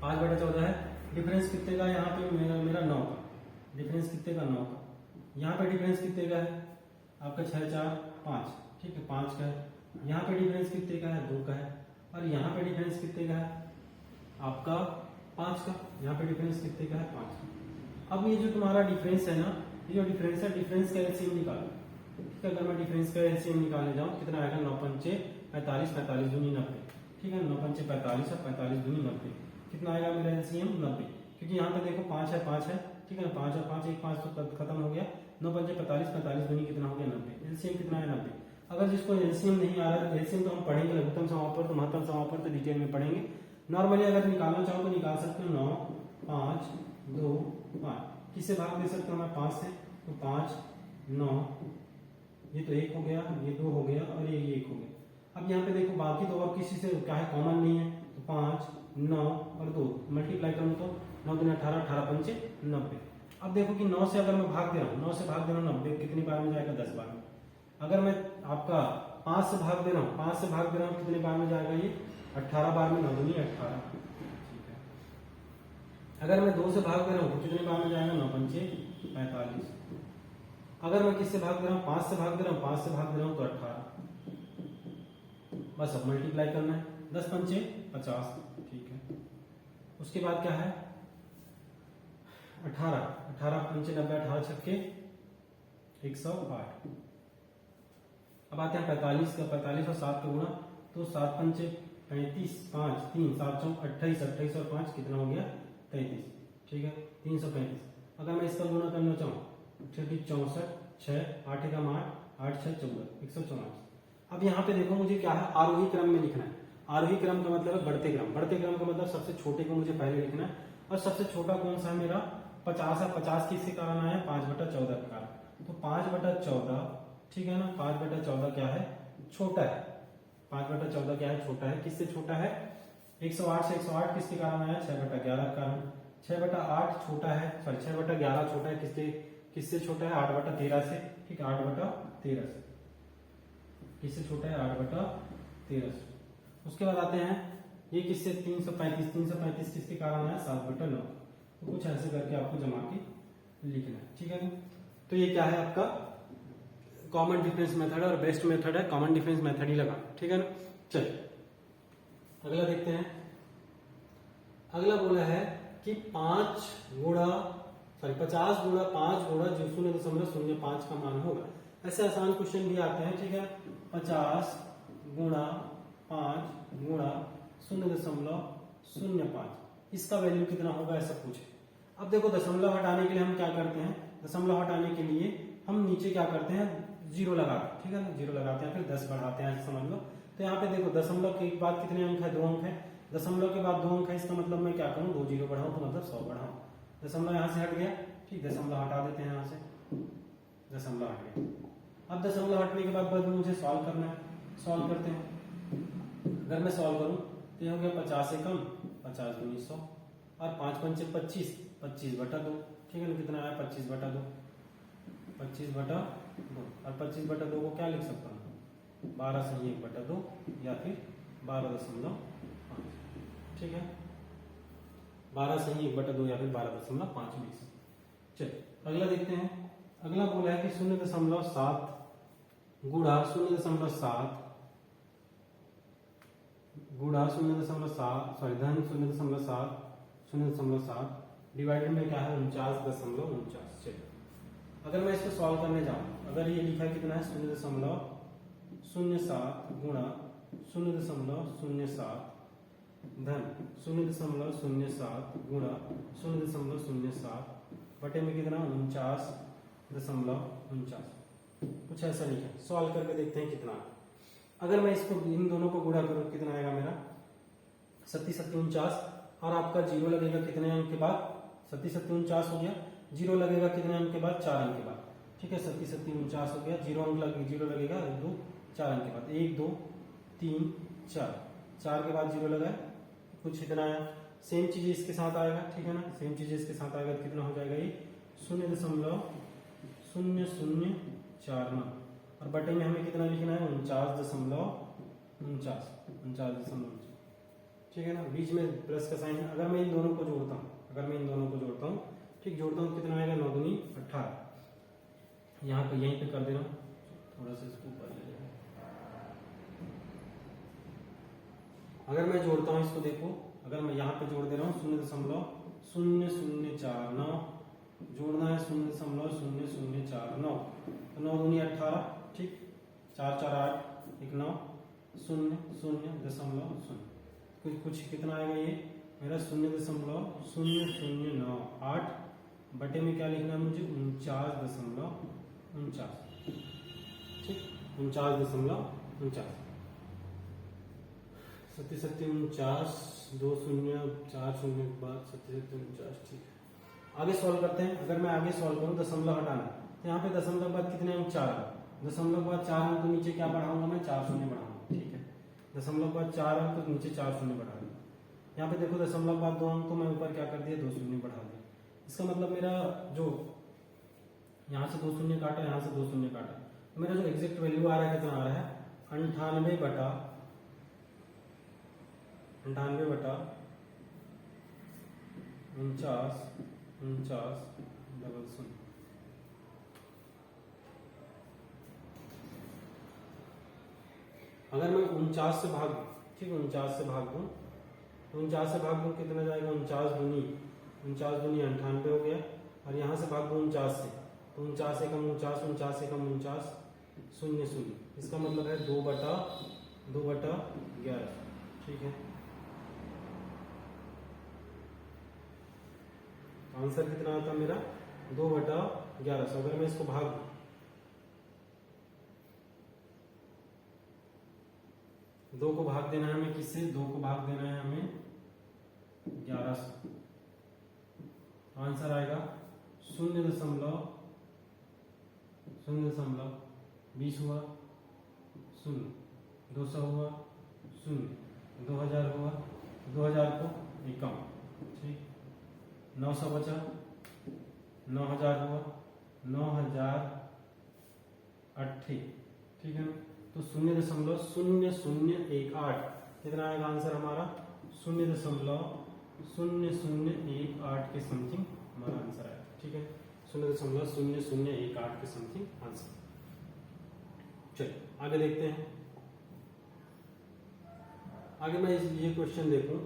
5 बटा 14 है। डिफरेंस कितने का, यहाँ पे मेरा 9 का, डिफरेंस कितने का, 9 का। यहाँ पे डिफरेंस कितने का है आपका, 6 4 5, ठीक है, 5 का है। यहाँ पे डिफरेंस कितने का है, 2 का है। और यहाँ पे डिफरेंस कितने का है आपका, 5 का। यहाँ पे डिफरेंस कितने का है, 5 का। अब ये जो तुम्हारा डिफरेंस है ना, ये जो डिफरेंस है, डिफरेंस का एलसीएम निकालो, ठीक है। अगर मैं डिफरेंस का एलसीएम निकालने जाऊँ कितना आएगा, 9 पंचे 45, 45 दूनी 90, ठीक है। 9 पंचे 45 और 45 दूनी 90, कितना आएगा मेरा एलसीएम, 90। क्योंकि यहाँ पे देखो 5 है, 5 है, ठीक है ना। 5 और 5 एक 5 तो खत्म हो गया। 9 पंचे 45, 45 दूनी कितना हो गया, 90। एलसीएम कितना है, 90। अगर जिसको एलसीएम नहीं आ रहा है, एलसीएम तो हम पढ़ेंगे लघुत्तम समापवर्त, महत्तम समापवर्त तो डिटेल में पढ़ेंगे। नॉर्मली अगर निकालना चाहो तो निकाल सकते हो, 9 5 2 5। किससे भाग दे सकते हो, मैं 5 से, तो 5 9, ये तो 1 हो गया, ये 2 हो गया, और ये 1 हो गया। अब यहाँ पे देखो बाकी तो और किसी से क्या है, कॉमन नहीं है, तो 5 9 और 2 मल्टीप्लाई करूँ तो 9 दूनी 18, 18 पंचे 90। अब देखो कि 9 से अगर मैं भाग दे रहा हूँ, 9 से भाग दे रहा हूँ 90 कितनी बार में जाएगा, 10 बार में। अगर मैं आपका 5 से भाग दे रहा हूँ, 5 से भाग दे रहा हूँ कितने बार में जाएगा, ये 18 बार में, 9 दूनी 18, ठीक है। अगर मैं 2 से भाग दे रहा हूँ तो कितने बार में जाएगा, 9 पंचे 45। अगर मैं किससे भाग दे रहा हूँ, 5 से भाग दे रहा हूँ, 5 से भाग दे रहा हूँ तो 18। बस अब मल्टीप्लाई करना है, 10 पंचे 50, ठीक है। उसके बाद क्या है, 18, 18 पंचे 90, 18 छक्के 108। अब आते हैं 45 का, 45 और 7 का गुणा, तो 7 पंचे 35, 5 3 7 चौक 28, 28 और 5 कितना हो गया, 33, ठीक है, 335। अगर मैं इसका गुणा करना चाहूँ, 64 6 8 एकम 8 8 6 14, 144। अब यहाँ पे देखो मुझे क्या है, आरोही क्रम में लिखना है। आरोही क्रम का मतलब है बढ़ते क्रम, बढ़ते क्रम का मतलब सबसे छोटे को मुझे पहले लिखना है। और सबसे छोटा कौन सा है मेरा, 50 है। 50 किसके कारण आया, 5 बटा 14 के कारण। तो 5 बटा 14, ठीक है ना, 5 बटा 14 क्या है, छोटा है। 5 बटा 14 क्या है, छोटा है। किससे छोटा है, 108 से 108 किसके कारण आया, 6 बटा 11 के कारण। 6 बटा 8 छोटा है, सॉरी 6 बटा 11 छोटा है, किससे छोटा है, 8 बटा 13 से, ठीक है, 8 बटा 13 से। किससे छोटा है, 8 बटा 13 से। उसके बाद आते हैं ये किससे, 335, 335 किसके कारण आया, 7 बटा 9। तो कुछ ऐसे करके आपको जमा के लिखना है, ठीक है। तो ये क्या है आपका कॉमन डिफरेंस मेथड और बेस्ट मेथड है, कॉमन डिफरेंस मेथड ही लगा, ठीक है ना। चलिए अगला देखते हैं। अगला बोला है कि 50 गुणा 5 गुणा जो 0.05 का मान होगा। ऐसे आसान क्वेश्चन भी आते हैं, ठीक है। 50 गुणा 5 गुणा 0.05, इसका वैल्यू कितना होगा, ऐसा पूछे। अब देखो दशमलव हटाने के लिए हम क्या करते हैं, दशमलव हटाने के लिए हम नीचे क्या करते हैं, 0 लगाते हैं, ठीक है ना, 0 लगाते हैं, फिर 10 बढ़ाते हैं, समझ लो। तो यहाँ पे देखो दशमलव के बाद कितने अंक है, 2 अंक है। दशमलव के बाद 2 अंक है, इसका मतलब मैं क्या करूँ, 2 0 बढ़ाऊं तो मतलब 100 बढ़ाऊं। दशमलव यहाँ से हट गया, ठीक, दशमलव हटा देते हैं यहाँ से, दशमलव हट गया। अब दशमलव हटने के बाद मुझे सॉल्व करना है, सॉल्व करते हैं। अगर मैं सॉल्व करूं तो ये हो गया 50 से कम 50 दूनी 100 और 5 पंचे 25, 25/2, ठीक है ना, कितना आया 25/2, 25/2 और 25/2 को क्या लिख सकता हूँ 12 से 1/2 या फिर 12.5, ठीक है, 12 से 1/2 या फिर 12.5 लिख सकते। चलिए अगला देखते हैं। अगला बोला है कि 0.7 गुणा 0.7 गुणा 0.7 सॉरी धन 0.7 डिवाइडेड में क्या है 49.49। चलिए अगर मैं इसको सॉल्व करने जाऊं, अगर ये लिखा है कितना है 0.07 गुणा 0.07 धन 0.07 गुणा 0.07 बटे में कितना 49.49, कुछ ऐसा लिखा है। सॉल्व करके देखते हैं कितना। अगर मैं इसको इन दोनों को गुणा करूं कितना आएगा मेरा 37 और आपका जीरो लगेगा कितने अंक के बाद 37 हो गया, जीरो लगेगा कितने अंक के बाद 4 अंक के बाद, ठीक है, 37 हो गया, जीरो लगेगा 1 2 4 अंक के बाद 1 2 3 4 के बाद जीरो लगा कुछ इतना आया। सेम चीज इसके साथ आएगा, ठीक है ना, सेम चीज इसके साथ आएगा तो कितना हो जाएगा ये 0.0049 और बटे में हमें कितना लिखना है 49.49, ठीक है ना, बीच में प्लस का साइन है। अगर मैं इन दोनों को जोड़ता हूँ ठीक, जोड़ता हूँ कितना आएगा 9 दूनी 18, यहाँ पे यहीं पे कर दे रहा हूँ, थोड़ा सा इसको ऊपर ले लेना। अगर मैं जोड़ता हूँ इसको देखो, अगर मैं यहाँ पे जोड़ दे रहा हूँ 0.0049 जोड़ना है 0.0049 तो 9 दूनी 18, ठीक, 4 4 8 1 9 0.00 कुछ कितना आएगा ये मेरा 0.0098 बटे में क्या लिखना है मुझे 49.49, ठीक, 49.49 49 2 0 4 0 के बाद 49, ठीक है। आगे सॉल्व करते हैं। अगर मैं आगे सॉल्व करूं दशमलव हटाना तो यहाँ पे दशमलव बाद कितने अंक 4, दशमलव बाद 4 अंक तो नीचे क्या बढ़ाऊंगा मैं 4 शून्य बढ़ाऊंगा, ठीक है, दशमलव बाद 4 अंक तो नीचे 4 शून्य बढ़ा दिया। यहाँ पे देखो दशमलव बाद 2 अंक तो मैं ऊपर क्या कर दिया 2 शून्य बढ़ा दिया। इसका मतलब मेरा जो यहाँ से 2 शून्य काटा, यहाँ से 2 शून्य काटा, तो मेरा जो एग्जैक्ट वैल्यू आ रहा है कितना आ रहा है 98/49. अगर मैं 49 से भाग दूं, ठीक है, 49 से भाग दूं तो 49 से भाग दूं कितना जाएगा 49 दूनी 98 हो गया और यहाँ से भाग दूं 49 से तो 49 से कम 49 0 0, इसका मतलब है 2/11, ठीक है। आंसर कितना आता मेरा 2/11। अगर मैं इसको भाग दूं 2 को भाग देना है हमें किससे 2 को भाग देना है हमें 11 से, आंसर आएगा 0.20 हुआ 0, 200 हुआ 0, 2000 हुआ 2000 को 51, ठीक, 900 बचा 9000 हुआ 9080, ठीक है, तो 0.0018 कितना आएगा आंसर हमारा 0.0018 के समथिंग हमारा आंसर आएगा, ठीक है, 0.0018 के समथिंग आंसर। चलिए आगे देखते हैं। आगे मैं ये क्वेश्चन देखूं,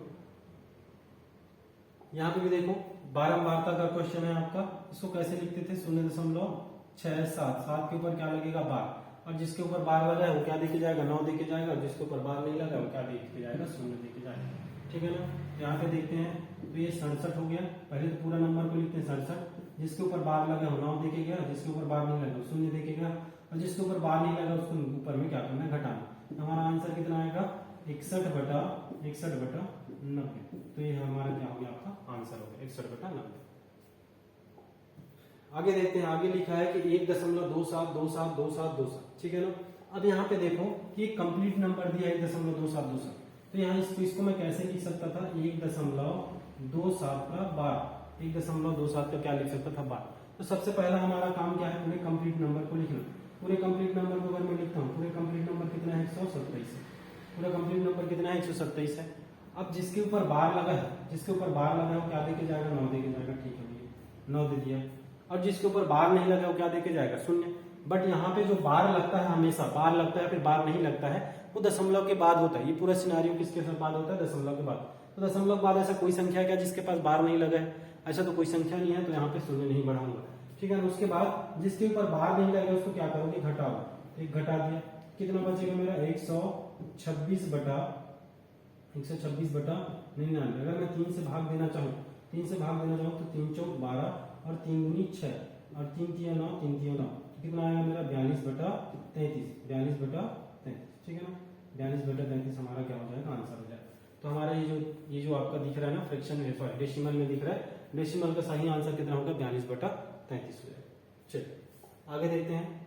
यहाँ पे भी देखो बारंबारता का क्वेश्चन है आपका। इसको कैसे लिखते थे 0.67, 7 के ऊपर क्या लगेगा बार, और जिसके ऊपर बार लगा है वो क्या देके जाएगा 9 देके जाएगा, जिसके ऊपर बार नहीं लगा वो क्या देके जाएगा 0 देके जाएगा, ठीक है ना। यहाँ पे देखते हैं तो ये 67 हो गया, पहले तो पूरा नंबर को लिखते हैं 67, जिसके ऊपर बार लगा वो 9 देके गया, जिसके ऊपर बार नहीं लगा 0 देके गया, और जिसके ऊपर बार नहीं लगा उसको ऊपर में क्या करना है घटाना। तो हमारा आंसर कितना आएगा 61/90, तो ये हमारा क्या हो गया आपका आंसर हो गया 61/90। आगे देखते हैं, आगे लिखा है कि 1.27272727, ठीक है ना। अब यहाँ पे देखो कि कंप्लीट नंबर दिया 1.2727, तो यहाँ इसको मैं कैसे लिख सकता था, 1.27 का बार, 1.27 का क्या लिख सकता था, बार। तो सबसे पहला हमारा काम क्या है, पूरे कंप्लीट नंबर को लिखना। पूरे कंप्लीट नंबर को अगर मैं लिखता हूँ, पूरे कंप्लीट नंबर कितना है, 127 है। पूरा कंप्लीट नंबर कितना है, 127 है। अब जिसके ऊपर बार लगा है, जिसके ऊपर बार लगा है वो क्या देके जाएगा, 9 देके जाएगा, ठीक है भैया, 9 दे दिया। और जिसके ऊपर बार नहीं लगा वो क्या देके जाएगा, 0। बट यहाँ पे जो बार लगता है, हमेशा बार लगता है, फिर बार नहीं लगता है, वो दशमलव के बाद होता है। ये पूरा सिनारियो किसके साथ बाद होता है, दशमलव के बाद। तो दशमलव के बाद ऐसा कोई संख्या क्या जिसके पास बार नहीं लगा है, ऐसा तो कोई संख्या नहीं है, तो यहाँ पे 0 नहीं बढ़ाऊंगा, ठीक है ना। उसके बाद जिसके ऊपर बार नहीं लगेगा उसको क्या करोगे, घटाओ, एक घटा दिया, कितना बचेगा मेरा, 126 बटा 99। अगर मैं 3 से भाग देना चाहूँ, तो 3 चौक 12 और 3 दूनी 6 और 3 तिया 9, 3 तिया 9, कितना आएगा मेरा, 42/33, ठीक है ना। 42/33 हमारा क्या हो जाएगा, आंसर हो जाएगा। तो हमारा ये जो आपका दिख रहा है ना, फ्रैक्शन सॉरी डेसिमल में दिख रहा है, डेसिमल का सही आंसर कितना होगा, 42/33 हो जाएगा। चलिए आगे देखते हैं।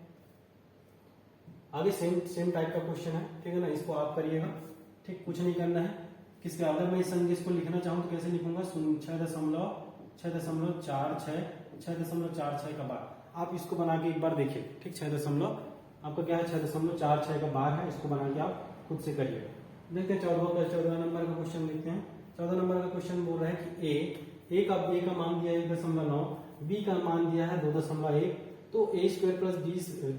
आगे सेम टाइप का क्वेश्चन है, ठीक है ना, इसको आप करिएगा, ठीक, कुछ नहीं करना है। किसके अगर मैं इस संदेश को लिखना चाहूँ तो कैसे लिखूंगा, 6.46 का बार। आप इसको बना के एक बार देखिए, ठीक, 6 आपका क्या है, 6.46 का बार है, इसको बना के आप खुद से करिएगा। देखते हैं 14 नंबर का क्वेश्चन देखते हैं। 14 नंबर का क्वेश्चन बोल रहा है कि ए का मान दिया है 1.9, बी का मान दिया है 2.1, तो a² +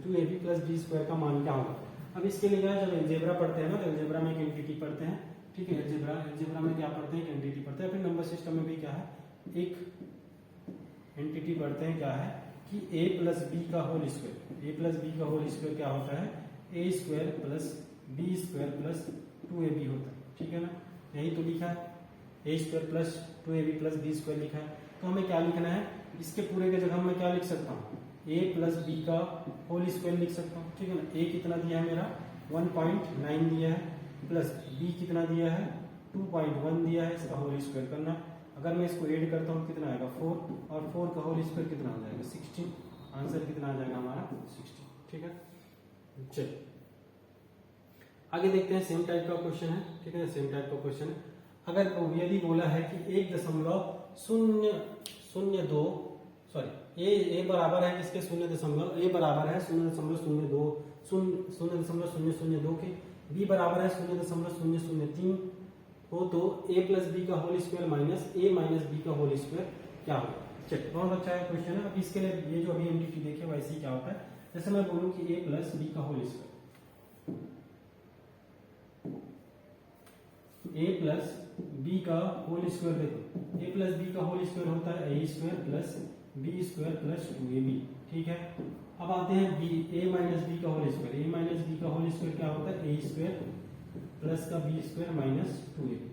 2ab + b² का मान क्या होगा। अब इसके लिए क्या है, जब अलजेब्रा पढ़ते हैं ना, तो अलजेब्रा में एक एंटिटी पढ़ते हैं, ठीक है, अलजेब्रा में क्या पढ़ते हैं, एक एंटिटी पढ़ते हैं। फिर नंबर सिस्टम में भी क्या है, एक एंटिटी पढ़ते हैं, क्या है कि a + b का होल स्क्वायर क्या होता है, a² + b² + 2ab होता है, ठीक है ना। यही तो लिखा है, a² + 2ab + b² लिखा है। तो हमें क्या लिखना है, इसके पूरे के जगह मैं क्या लिख सकता हूँ, a + b का होल स्क्वायर लिख सकता हूँ, ठीक है ना। a कितना दिया है मेरा, 1.9 दिया है, प्लस b कितना दिया है, 2.1 दिया है, इसका होल स्क्वायर करना है। अगर मैं इसको ऐड करता हूँ कितना आएगा, 4, और 4 का होल स्क्वायर कितना आ जाएगा, 16। आंसर कितना आ जाएगा हमारा, 16, ठीक है। चलिए आगे देखते हैं, सेम टाइप का क्वेश्चन है, ठीक है, सेम टाइप का क्वेश्चन है। अगर यदि बोला है कि 1.002 सॉरी ए बराबर है किसके, 0.002 के, बी बराबर है 0.003 हो, तो a + b का whole square minus a - b का होल स्क्वायर क्या होगा। चलिए बहुत अच्छा है क्वेश्चन है। अब इसके लिए ये जो अभी एंटिटी देखे वैसे ही क्या होता है, जैसे मैं बोलूं कि a + b का होल स्क्वायर, a + b का होल स्क्वायर, देखो a + b का होल स्क्वायर होता है a² + b² + 2ab, ठीक है। अब आते हैं b, a - b का होल स्क्वायर, a - b का होल स्क्वायर क्या होता है, a² प्लस का b² माइनस 2ab।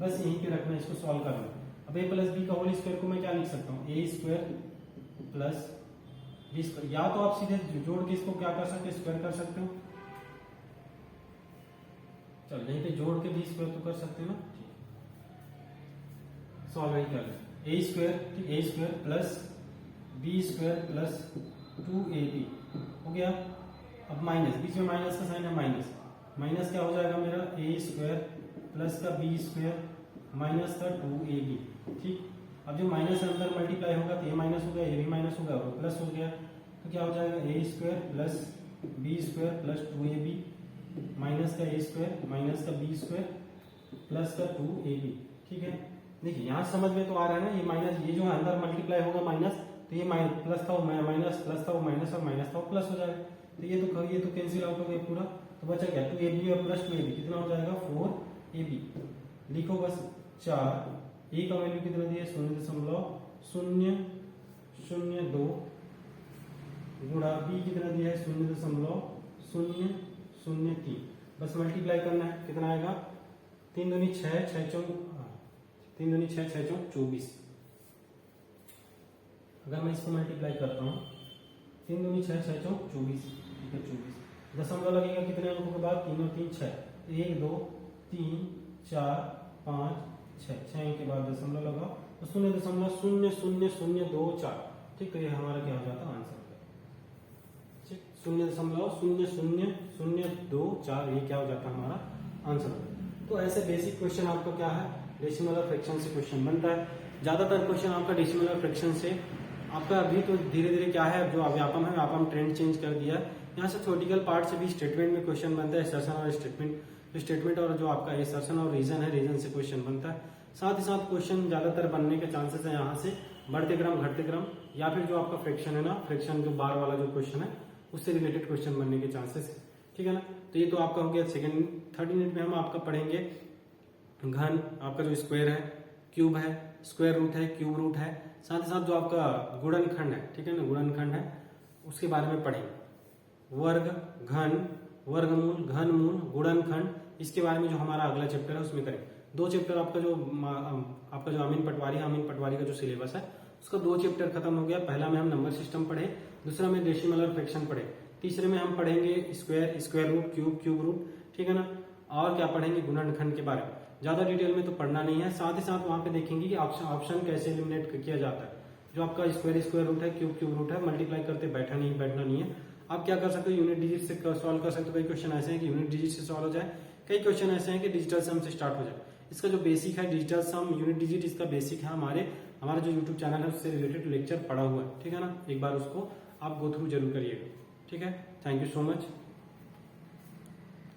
बस यहीं पे रखना, इसको सॉल्व करना। अब a + b का होल स्क्वायर को मैं क्या लिख सकता हूँ, a² + b², या तो आप सीधे जोड़ के इसको क्या कर सकते हैं, स्क्वायर कर सकते हो। चलो यहीं पे जोड़ के b² तो कर सकते हो ना, सॉल्व ही कर ले, a² ठीक, a² + b² + 2ab हो गया। अब माइनस, बीच में माइनस का साइन है, माइनस क्या हो जाएगा मेरा, a² प्लस का b² माइनस का 2ab, ठीक। अब जो माइनस अंदर मल्टीप्लाई होगा तो ये माइनस हो गया, ये भी माइनस होगा और प्लस हो गया, तो क्या हो जाएगा, a² + b² + 2ab माइनस का a² माइनस का b² प्लस का 2ab, ठीक है। देखिए यहाँ समझ में तो आ रहा है ना, ये माइनस, ये जो है अंदर मल्टीप्लाई होगा माइनस, तो ये प्लस था वो माइनस, प्लस था वो माइनस, और माइनस था वो प्लस हो जाएगा। तो ये तो कैंसिल आउट हो गया पूरा, तो बचा क्या, 2ab और प्लस 2ab कितना हो जाएगा, 4ab। लिखो बस 4, a का वैल्यू कितना दिया, 0.002 गुणा b कितना दिया है, 0.003। बस मल्टीप्लाई करना है, कितना आएगा, 3 दूनी 6, 6 चौक 24। अगर मैं इसको मल्टीप्लाई करता हूँ, 3 दूनी 6, 6 चौक 24, ठीक है, 24। दशमलव लगेगा कितने अंकों के बाद, 3 और 3 6, 1 2 3 4 5 6 के बाद दशमलव लगाओ, तो 0.00024 ठीक, तो ये हमारा क्या हो जाता है आंसर हो जाता। ठीक, 0.0002 ये क्या हो जाता है हमारा आंसर। तो ऐसे बेसिक क्वेश्चन आपका क्या है डेसिमल और फ्रैक्शन से क्वेश्चन बनता है। ज्यादातर क्वेश्चन आपका डेसिमल और फ्रैक्शन से आपका अभी तो धीरे धीरे क्या है जो व्यापम है व्यापम ट्रेंड चेंज कर दिया है। यहाँ से थ्योरेटिकल पार्ट से भी स्टेटमेंट में क्वेश्चन बनता है, असर्शन और स्टेटमेंट और जो आपका असर्शन और रीजन है रीजन से क्वेश्चन बनता है। साथ ही साथ क्वेश्चन ज्यादातर बनने के चांसेस है यहाँ से बढ़ते क्रम घटते क्रम, या फिर जो आपका फ्रैक्शन है ना, फ्रैक्शन जो बार वाला जो क्वेश्चन है उससे रिलेटेड क्वेश्चन बनने के चांसेस है। ठीक है ना, तो ये तो आपका हो गया सेकंड। 30 मिनट में हम आपका पढ़ेंगे घन, आपका जो स्क्वायर है, क्यूब है, स्क्वायर रूट है, क्यूब रूट है, साथ ही साथ जो आपका गुणनखंड है, ठीक है ना, गुणनखंड है उसके बारे में पढ़ेंगे। वर्ग, घन, वर्गमूल, घनमूल, गुणनखंड, इसके बारे में जो हमारा अगला चैप्टर है उसमें करेंगे। 2 चैप्टर आपका जो अमीन पटवारी का जो सिलेबस है उसका 2 चैप्टर खत्म हो गया। पहला में हम नंबर सिस्टम पढ़े, दूसरा में डेसिमल और फ्रैक्शन पढ़े, तीसरे में हम पढ़ेंगे स्क्वायर रूट, क्यूब रूट, ठीक है ना, और क्या पढ़ेंगे गुणनखंड के बारे में। ज्यादा डिटेल में तो पढ़ना नहीं है। साथ ही साथ वहां पे देखेंगे कि ऑप्शन कैसे एलिमिनेट किया जाता है। जो आपका स्क्वायर रूट है, क्यूब रूट है, मल्टीप्लाई करते बैठना नहीं है। आप क्या कर सकते हो, यूनिट डिजिट से सॉल्व कर सकते हो। कई क्वेश्चन ऐसे हैं कि यूनिट डिजिट से सॉल्व हो जाए, कई क्वेश्चन ऐसे हैं कि डिजिटल सम से स्टार्ट हो जाए। इसका जो बेसिक है डिजिटल सम, यूनिट डिजिट, इसका बेसिक है। हमारा जो यूट्यूब चैनल है उससे रिलेटेड लेक्चर पड़ा हुआ है, ठीक है ना, एक बार उसको आप गो थ्रू जरूर करिएगा। ठीक है, थैंक यू सो मच।